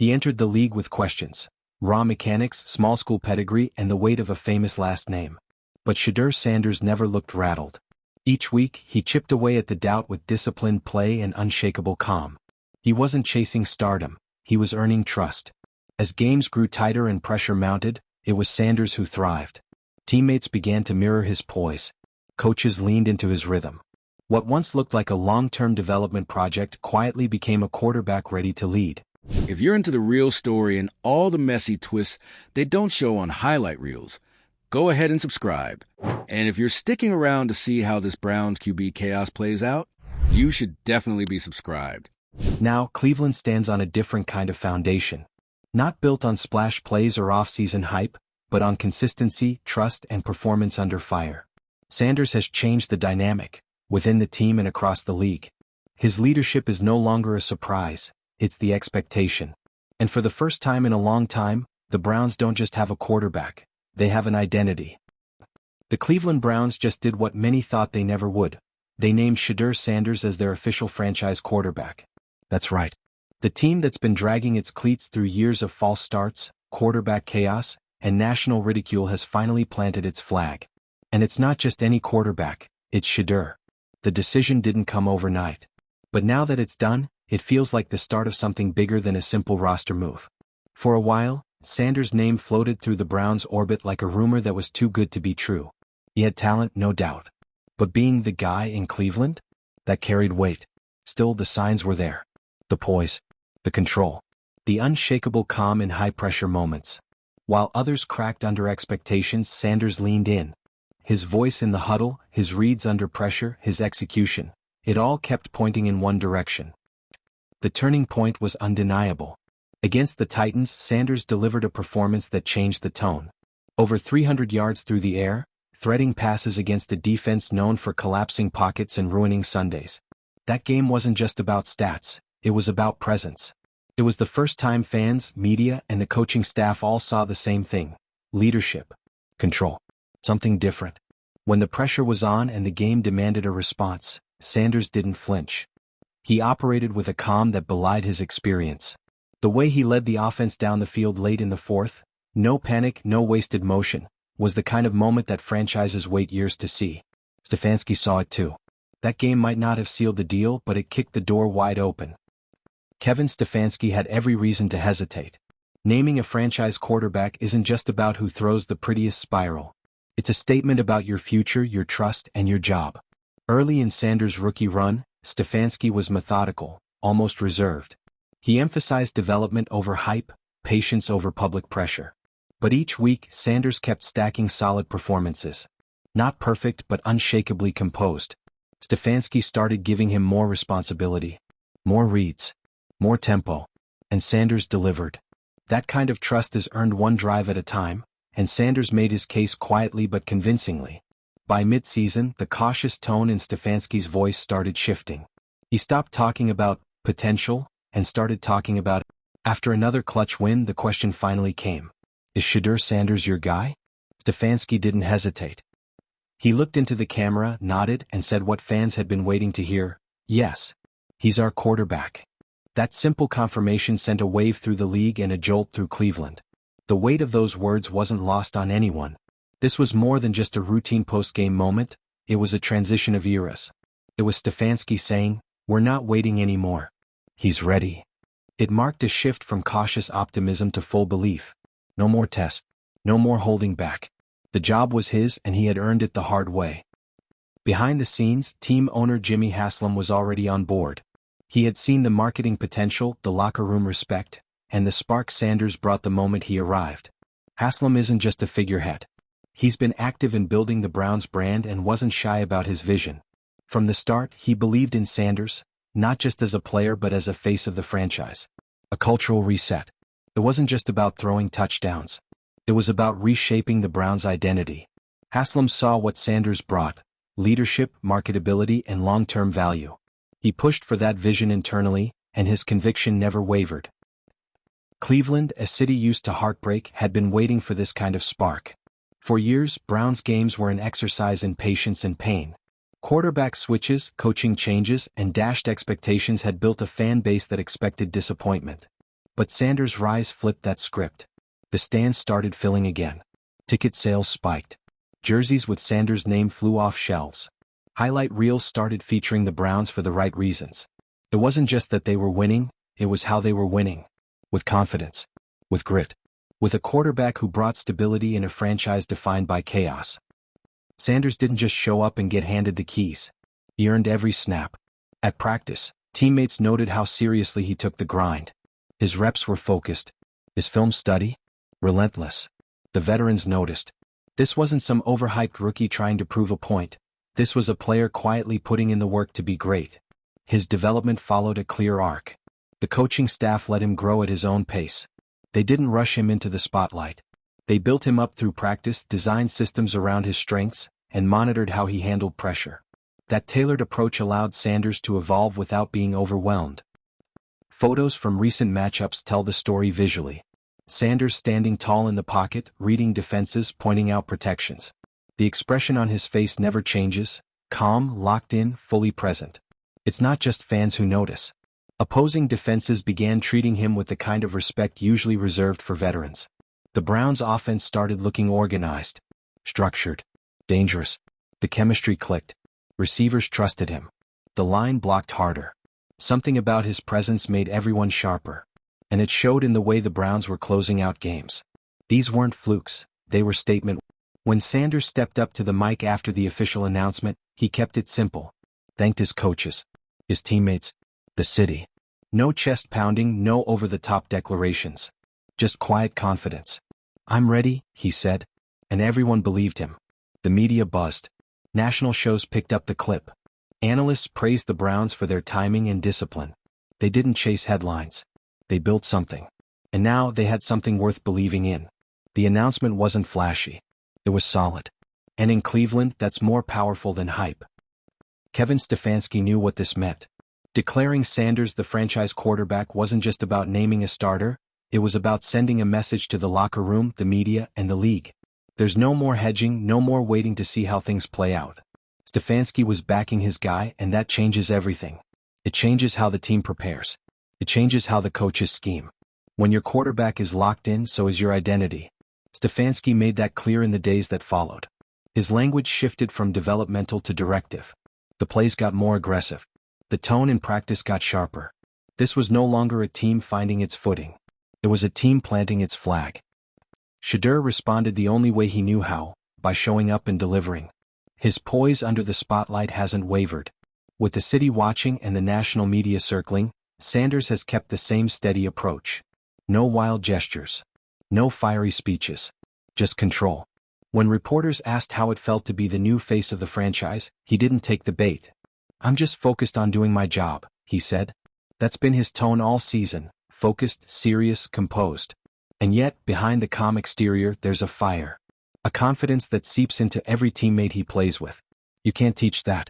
He entered the league with questions: raw mechanics, small school pedigree, and the weight of a famous last name. But Shedeur Sanders never looked rattled. Each week, he chipped away at the doubt with disciplined play and unshakable calm. He wasn't chasing stardom, he was earning trust. As games grew tighter and pressure mounted, it was Sanders who thrived. Teammates began to mirror his poise. Coaches leaned into his rhythm. What once looked like a long-term development project quietly became a quarterback ready to lead. If you're into the real story and all the messy twists they don't show on highlight reels, go ahead and subscribe. And if you're sticking around to see how this Browns QB chaos plays out, you should definitely be subscribed. Now, Cleveland stands on a different kind of foundation. Not built on splash plays or off-season hype, but on consistency, trust, and performance under fire. Sanders has changed the dynamic, within the team and across the league. His leadership is no longer a surprise, it's the expectation. And for the first time in a long time, the Browns don't just have a quarterback, they have an identity. The Cleveland Browns just did what many thought they never would. They named Shedeur Sanders as their official franchise quarterback. That's right. The team that's been dragging its cleats through years of false starts, quarterback chaos, and national ridicule has finally planted its flag. And it's not just any quarterback, it's Shedeur. The decision didn't come overnight. But now that it's done, it feels like the start of something bigger than a simple roster move. For a while, Sanders' name floated through the Browns' orbit like a rumor that was too good to be true. He had talent, no doubt. But being the guy in Cleveland? That carried weight. Still, the signs were there. The poise. The control. The unshakable calm in high-pressure moments. While others cracked under expectations, Sanders leaned in. His voice in the huddle, his reads under pressure, his execution. It all kept pointing in one direction. The turning point was undeniable. Against the Titans, Sanders delivered a performance that changed the tone. Over 300 yards through the air, threading passes against a defense known for collapsing pockets and ruining Sundays. That game wasn't just about stats, it was about presence. It was the first time fans, media, and the coaching staff all saw the same thing: leadership. Control. Something different. When the pressure was on and the game demanded a response, Sanders didn't flinch. He operated with a calm that belied his experience. The way he led the offense down the field late in the fourth, no panic, no wasted motion, was the kind of moment that franchises wait years to see. Stefanski saw it too. That game might not have sealed the deal, but it kicked the door wide open. Kevin Stefanski had every reason to hesitate. Naming a franchise quarterback isn't just about who throws the prettiest spiral. It's a statement about your future, your trust, and your job. Early in Sanders' rookie run, Stefanski was methodical, almost reserved. He emphasized development over hype, patience over public pressure. But each week, Sanders kept stacking solid performances. Not perfect, but unshakably composed. Stefanski started giving him more responsibility, more reads, more tempo, and Sanders delivered. That kind of trust is earned one drive at a time, and Sanders made his case quietly but convincingly. By mid-season, the cautious tone in Stefanski's voice started shifting. He stopped talking about potential and started talking about it. After another clutch win, the question finally came: is Shedeur Sanders your guy? Stefanski didn't hesitate. He looked into the camera, nodded, and said what fans had been waiting to hear: yes, he's our quarterback. That simple confirmation sent a wave through the league and a jolt through Cleveland. The weight of those words wasn't lost on anyone. This was more than just a routine post-game moment, it was a transition of eras. It was Stefanski saying, "We're not waiting anymore. He's ready." It marked a shift from cautious optimism to full belief. No more test. No more holding back. The job was his and he had earned it the hard way. Behind the scenes, team owner Jimmy Haslam was already on board. He had seen the marketing potential, the locker room respect, and the spark Sanders brought the moment he arrived. Haslam isn't just a figurehead. He's been active in building the Browns brand and wasn't shy about his vision. From the start, he believed in Sanders, not just as a player but as a face of the franchise. A cultural reset. It wasn't just about throwing touchdowns. It was about reshaping the Browns' identity. Haslam saw what Sanders brought: leadership, marketability, and long-term value. He pushed for that vision internally, and his conviction never wavered. Cleveland, a city used to heartbreak, had been waiting for this kind of spark. For years, Browns games were an exercise in patience and pain. Quarterback switches, coaching changes, and dashed expectations had built a fan base that expected disappointment. But Sanders' rise flipped that script. The stands started filling again. Ticket sales spiked. Jerseys with Sanders' name flew off shelves. Highlight reels started featuring the Browns for the right reasons. It wasn't just that they were winning, it was how they were winning. With confidence. With grit. With a quarterback who brought stability in a franchise defined by chaos. Sanders didn't just show up and get handed the keys. He earned every snap. At practice, teammates noted how seriously he took the grind. His reps were focused. His film study? Relentless. The veterans noticed. This wasn't some overhyped rookie trying to prove a point. This was a player quietly putting in the work to be great. His development followed a clear arc. The coaching staff let him grow at his own pace. They didn't rush him into the spotlight. They built him up through practice, designed systems around his strengths, and monitored how he handled pressure. That tailored approach allowed Sanders to evolve without being overwhelmed. Photos from recent matchups tell the story visually. Sanders standing tall in the pocket, reading defenses, pointing out protections. The expression on his face never changes, calm, locked in, fully present. It's not just fans who notice. Opposing defenses began treating him with the kind of respect usually reserved for veterans. The Browns' offense started looking organized, structured, dangerous. The chemistry clicked. Receivers trusted him. The line blocked harder. Something about his presence made everyone sharper. And it showed in the way the Browns were closing out games. These weren't flukes, they were statements. When Sanders stepped up to the mic after the official announcement, he kept it simple. Thanked his coaches, his teammates, the city. No chest pounding, no over-the-top declarations. Just quiet confidence. I'm ready, he said. And everyone believed him. The media buzzed. National shows picked up the clip. Analysts praised the Browns for their timing and discipline. They didn't chase headlines. They built something. And now they had something worth believing in. The announcement wasn't flashy. It was solid. And in Cleveland, that's more powerful than hype. Kevin Stefanski knew what this meant. Declaring Sanders the franchise quarterback wasn't just about naming a starter, it was about sending a message to the locker room, the media, and the league. There's no more hedging, no more waiting to see how things play out. Stefanski was backing his guy, and that changes everything. It changes how the team prepares. It changes how the coaches scheme. When your quarterback is locked in, so is your identity. Stefanski made that clear in the days that followed. His language shifted from developmental to directive. The plays got more aggressive. The tone in practice got sharper. This was no longer a team finding its footing. It was a team planting its flag. Shedeur responded the only way he knew how, by showing up and delivering. His poise under the spotlight hasn't wavered. With the city watching and the national media circling, Sanders has kept the same steady approach. No wild gestures. No fiery speeches. Just control. When reporters asked how it felt to be the new face of the franchise, he didn't take the bait. I'm just focused on doing my job, he said. That's been his tone all season, focused, serious, composed. And yet, behind the calm exterior, there's a fire. A confidence that seeps into every teammate he plays with. You can't teach that.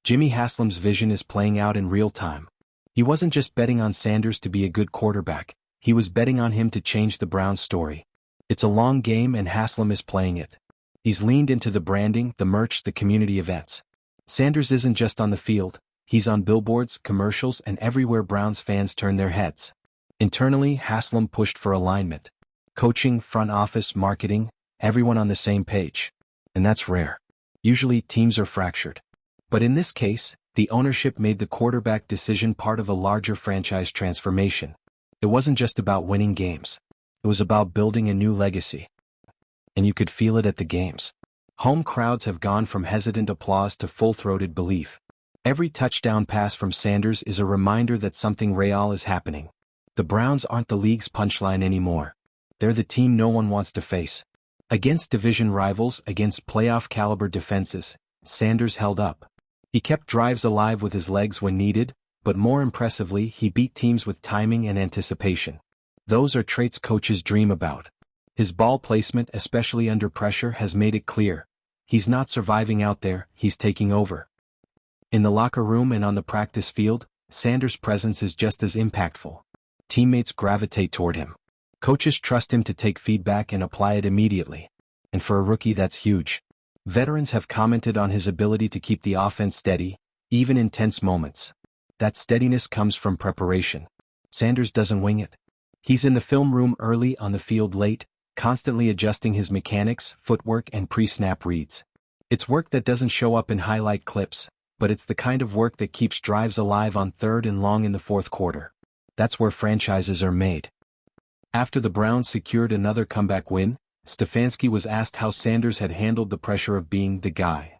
Jimmy Haslam's vision is playing out in real time. He wasn't just betting on Sanders to be a good quarterback, he was betting on him to change the Browns' story. It's a long game and Haslam is playing it. He's leaned into the branding, the merch, the community events. Sanders isn't just on the field, he's on billboards, commercials, and everywhere Browns fans turn their heads. Internally, Haslam pushed for alignment. Coaching, front office, marketing, everyone on the same page. And that's rare. Usually, teams are fractured. But in this case, the ownership made the quarterback decision part of a larger franchise transformation. It wasn't just about winning games. It was about building a new legacy. And you could feel it at the games. Home crowds have gone from hesitant applause to full-throated belief. Every touchdown pass from Sanders is a reminder that something real is happening. The Browns aren't the league's punchline anymore. They're the team no one wants to face. Against division rivals, against playoff-caliber defenses, Sanders held up. He kept drives alive with his legs when needed, but more impressively, he beat teams with timing and anticipation. Those are traits coaches dream about. His ball placement, especially under pressure, has made it clear. He's not surviving out there, he's taking over. In the locker room and on the practice field, Sanders' presence is just as impactful. Teammates gravitate toward him. Coaches trust him to take feedback and apply it immediately. And for a rookie, that's huge. Veterans have commented on his ability to keep the offense steady, even in tense moments. That steadiness comes from preparation. Sanders doesn't wing it. He's in the film room early, on the field late, constantly adjusting his mechanics, footwork, and pre-snap reads. It's work that doesn't show up in highlight clips, but it's the kind of work that keeps drives alive on third and long in the fourth quarter. That's where franchises are made. After the Browns secured another comeback win, Stefanski was asked how Sanders had handled the pressure of being the guy.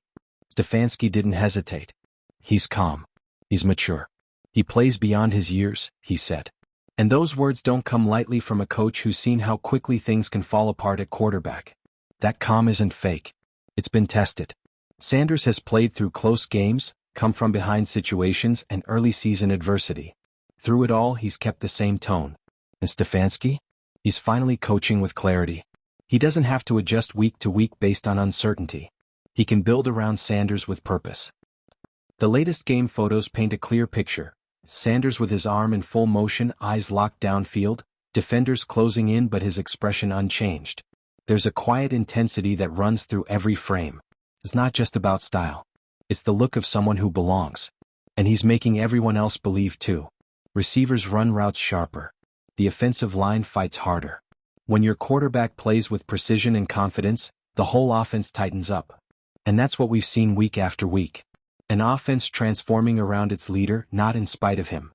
Stefanski didn't hesitate. He's calm. He's mature. He plays beyond his years, he said. And those words don't come lightly from a coach who's seen how quickly things can fall apart at quarterback. That calm isn't fake. It's been tested. Sanders has played through close games, come from behind situations, and early season adversity. Through it all, he's kept the same tone. And Stefanski? He's finally coaching with clarity. He doesn't have to adjust week to week based on uncertainty. He can build around Sanders with purpose. The latest game photos paint a clear picture. Sanders with his arm in full motion, eyes locked downfield, defenders closing in but his expression unchanged. There's a quiet intensity that runs through every frame. It's not just about style. It's the look of someone who belongs. And he's making everyone else believe too. Receivers run routes sharper. The offensive line fights harder. When your quarterback plays with precision and confidence, the whole offense tightens up. And that's what we've seen week after week. An offense transforming around its leader, not in spite of him.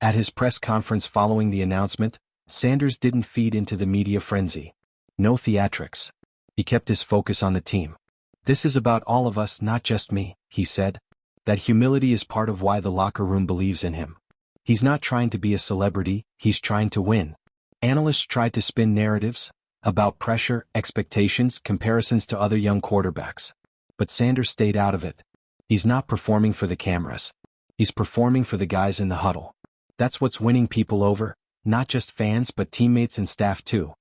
At his press conference following the announcement, Sanders didn't feed into the media frenzy. No theatrics. He kept his focus on the team. This is about all of us, not just me, he said. That humility is part of why the locker room believes in him. He's not trying to be a celebrity, he's trying to win. Analysts tried to spin narratives about pressure, expectations, comparisons to other young quarterbacks. But Sanders stayed out of it. He's not performing for the cameras. He's performing for the guys in the huddle. That's what's winning people over, not just fans but teammates and staff too.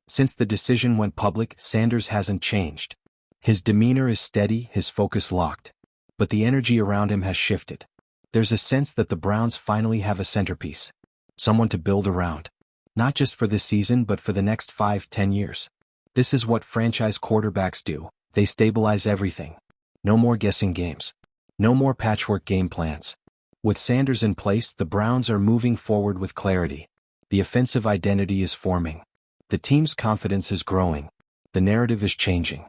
Since the decision went public, Sanders hasn't changed. His demeanor is steady, his focus locked. But the energy around him has shifted. There's a sense that the Browns finally have a centerpiece. Someone to build around. Not just for this season but for the next 5-10 years. This is what franchise quarterbacks do. They stabilize everything. No more guessing games. No more patchwork game plans. With Sanders in place, the Browns are moving forward with clarity. The offensive identity is forming. The team's confidence is growing. The narrative is changing.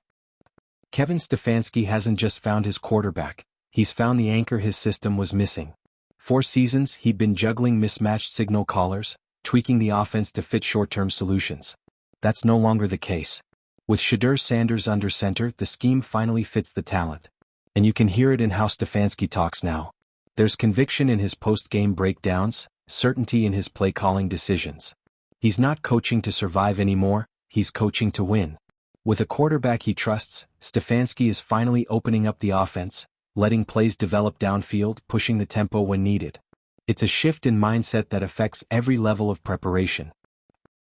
Kevin Stefanski hasn't just found his quarterback, he's found the anchor his system was missing. 4 seasons he'd been juggling mismatched signal callers, tweaking the offense to fit short-term solutions. That's no longer the case. With Shedeur Sanders under center, the scheme finally fits the talent. And you can hear it in how Stefanski talks now. There's conviction in his post-game breakdowns, certainty in his play-calling decisions. He's not coaching to survive anymore, he's coaching to win. With a quarterback he trusts, Stefanski is finally opening up the offense, letting plays develop downfield, pushing the tempo when needed. It's a shift in mindset that affects every level of preparation.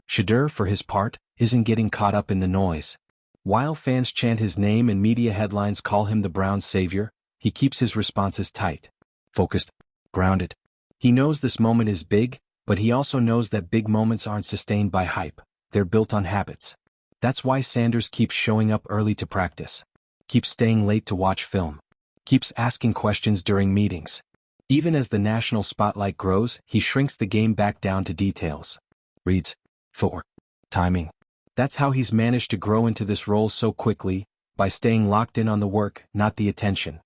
Shedeur, for his part, isn't getting caught up in the noise. While fans chant his name and media headlines call him the Browns' savior, he keeps his responses tight, focused, grounded. He knows this moment is big, but he also knows that big moments aren't sustained by hype, they're built on habits. That's why Sanders keeps showing up early to practice, keeps staying late to watch film, keeps asking questions during meetings. Even as the national spotlight grows, he shrinks the game back down to details. Reads, footwork, timing. That's how he's managed to grow into this role so quickly, by staying locked in on the work, not the attention.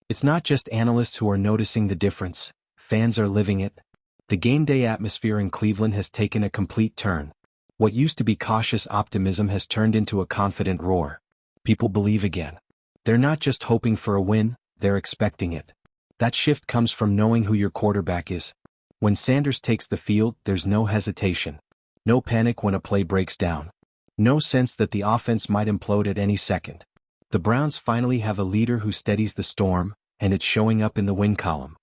It's not just analysts who are noticing the difference, fans are living it. The game day atmosphere in Cleveland has taken a complete turn. What used to be cautious optimism has turned into a confident roar. People believe again. They're not just hoping for a win, they're expecting it. That shift comes from knowing who your quarterback is. When Sanders takes the field, there's no hesitation. No panic when a play breaks down. No sense that the offense might implode at any second. The Browns finally have a leader who steadies the storm, and it's showing up in the win column.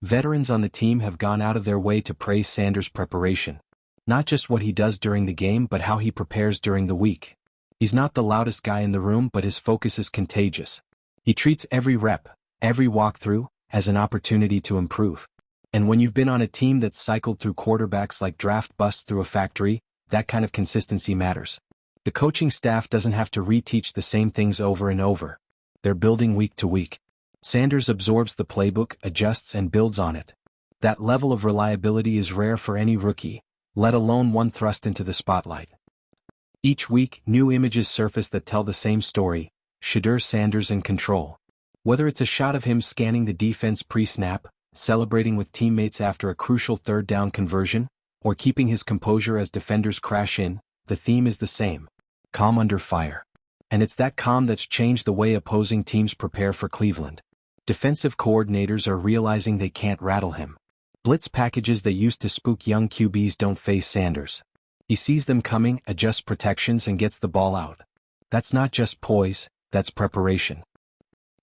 Veterans on the team have gone out of their way to praise Sanders' preparation. Not just what he does during the game but how he prepares during the week. He's not the loudest guy in the room but his focus is contagious. He treats every rep, every walkthrough, as an opportunity to improve. And when you've been on a team that's cycled through quarterbacks like draft busts through a factory, that kind of consistency matters. The coaching staff doesn't have to reteach the same things over and over. They're building week to week. Sanders absorbs the playbook, adjusts and builds on it. That level of reliability is rare for any rookie, let alone one thrust into the spotlight. Each week, new images surface that tell the same story: Shedeur Sanders in control. Whether it's a shot of him scanning the defense pre-snap, celebrating with teammates after a crucial third down conversion, or keeping his composure as defenders crash in, the theme is the same: calm under fire. And it's that calm that's changed the way opposing teams prepare for Cleveland. Defensive coordinators are realizing they can't rattle him. Blitz packages that used to spook young QBs don't faze Sanders. He sees them coming, adjusts protections, and gets the ball out. That's not just poise, that's preparation.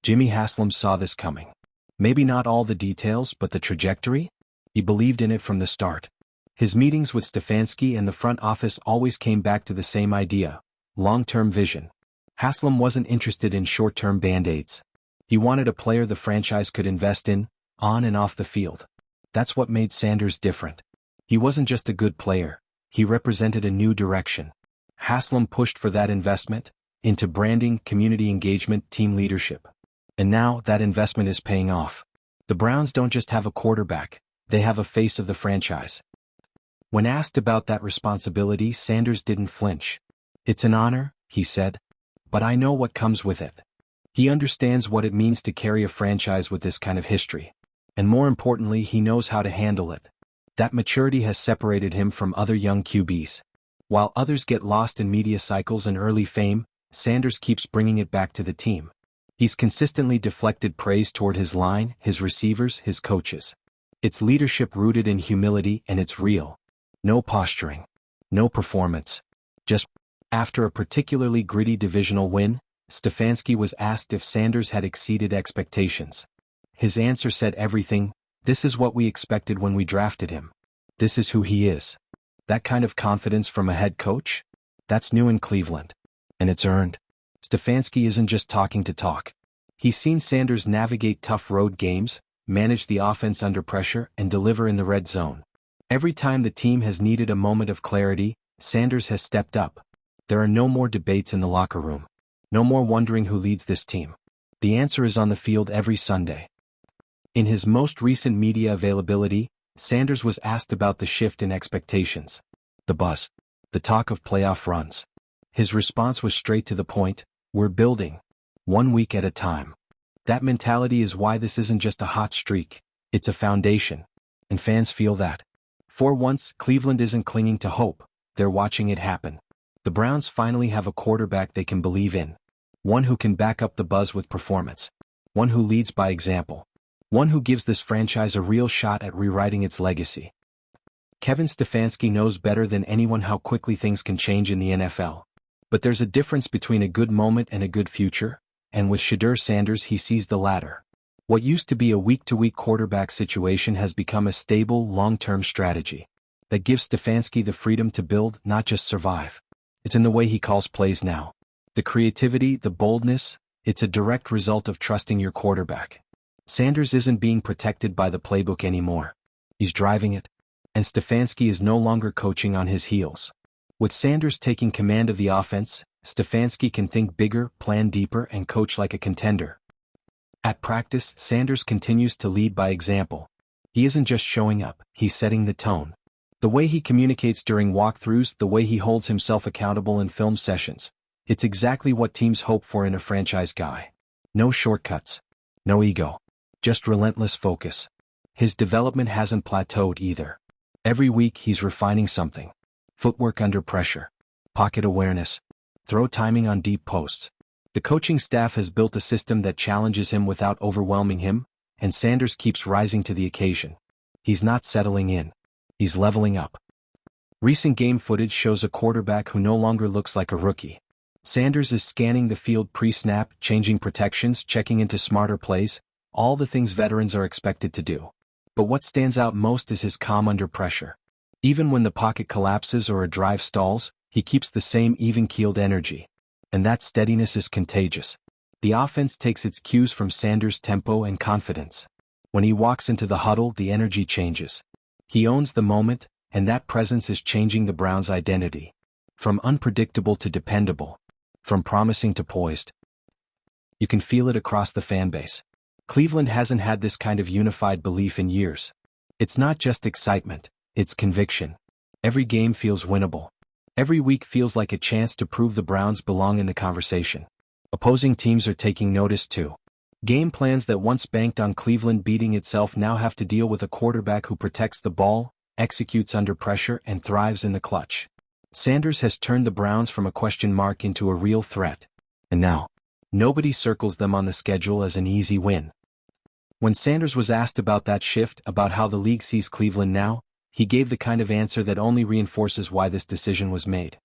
Jimmy Haslam saw this coming. Maybe not all the details, but the trajectory? He believed in it from the start. His meetings with Stefanski and the front office always came back to the same idea: long-term vision. Haslam wasn't interested in short-term band-aids. He wanted a player the franchise could invest in, on and off the field. That's what made Sanders different. He wasn't just a good player, he represented a new direction. Haslam pushed for that investment, into branding, community engagement, team leadership. And now, that investment is paying off. The Browns don't just have a quarterback, they have a face of the franchise. When asked about that responsibility, Sanders didn't flinch. "It's an honor," he said, "but I know what comes with it." He understands what it means to carry a franchise with this kind of history. And more importantly, he knows how to handle it. That maturity has separated him from other young QBs. While others get lost in media cycles and early fame, Sanders keeps bringing it back to the team. He's consistently deflected praise toward his line, his receivers, his coaches. It's leadership rooted in humility, and it's real. No posturing. No performance. Just. After a particularly gritty divisional win, Stefanski was asked if Sanders had exceeded expectations. His answer said everything: "This is what we expected when we drafted him. This is who he is." That kind of confidence from a head coach? That's new in Cleveland. And it's earned. Stefanski isn't just talking to talk. He's seen Sanders navigate tough road games, manage the offense under pressure, and deliver in the red zone. Every time the team has needed a moment of clarity, Sanders has stepped up. There are no more debates in the locker room. No more wondering who leads this team. The answer is on the field every Sunday. In his most recent media availability, Sanders was asked about the shift in expectations. The buzz. The talk of playoff runs. His response was straight to the point: "We're building. 1 week at a time." That mentality is why this isn't just a hot streak, it's a foundation. And fans feel that. For once, Cleveland isn't clinging to hope, they're watching it happen. The Browns finally have a quarterback they can believe in. One who can back up the buzz with performance. One who leads by example. One who gives this franchise a real shot at rewriting its legacy. Kevin Stefanski knows better than anyone how quickly things can change in the NFL. But there's a difference between a good moment and a good future, and with Shedeur Sanders he sees the latter. What used to be a week-to-week quarterback situation has become a stable, long-term strategy that gives Stefanski the freedom to build, not just survive. It's in the way he calls plays now. The creativity, the boldness, it's a direct result of trusting your quarterback. Sanders isn't being protected by the playbook anymore. He's driving it. And Stefanski is no longer coaching on his heels. With Sanders taking command of the offense, Stefanski can think bigger, plan deeper, and coach like a contender. At practice, Sanders continues to lead by example. He isn't just showing up, he's setting the tone. The way he communicates during walkthroughs, the way he holds himself accountable in film sessions. It's exactly what teams hope for in a franchise guy. No shortcuts. No ego. Just relentless focus. His development hasn't plateaued either. Every week he's refining something. Footwork under pressure. Pocket awareness. Throw timing on deep posts. The coaching staff has built a system that challenges him without overwhelming him, and Sanders keeps rising to the occasion. He's not settling in. He's leveling up. Recent game footage shows a quarterback who no longer looks like a rookie. Sanders is scanning the field pre-snap, changing protections, checking into smarter plays, all the things veterans are expected to do. But what stands out most is his calm under pressure. Even when the pocket collapses or a drive stalls, he keeps the same even-keeled energy. And that steadiness is contagious. The offense takes its cues from Sanders' tempo and confidence. When he walks into the huddle, the energy changes. He owns the moment, and that presence is changing the Browns' identity. From unpredictable to dependable. From promising to poised. You can feel it across the fanbase. Cleveland hasn't had this kind of unified belief in years. It's not just excitement, it's conviction. Every game feels winnable. Every week feels like a chance to prove the Browns belong in the conversation. Opposing teams are taking notice too. Game plans that once banked on Cleveland beating itself now have to deal with a quarterback who protects the ball, executes under pressure, and thrives in the clutch. Sanders has turned the Browns from a question mark into a real threat. And now, nobody circles them on the schedule as an easy win. When Sanders was asked about that shift, about how the league sees Cleveland now, he gave the kind of answer that only reinforces why this decision was made.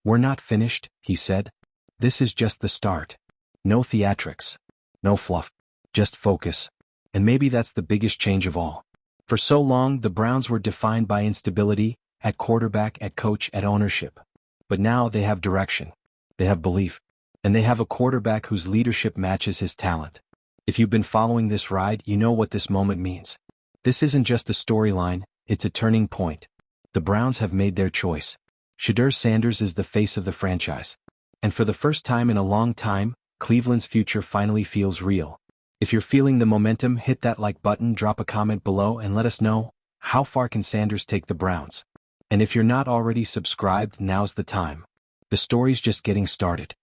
"We're not finished," he said. "This is just the start. No theatrics. No fluff. Just focus." And maybe that's the biggest change of all. For so long, the Browns were defined by instability, at quarterback, at coach, at ownership. But now they have direction. They have belief. And they have a quarterback whose leadership matches his talent. If you've been following this ride, you know what this moment means. This isn't just a storyline, it's a turning point. The Browns have made their choice. Shedeur Sanders is the face of the franchise. And for the first time in a long time, Cleveland's future finally feels real. If you're feeling the momentum, hit that like button, drop a comment below, and let us know, how far can Sanders take the Browns? And if you're not already subscribed, now's the time. The story's just getting started.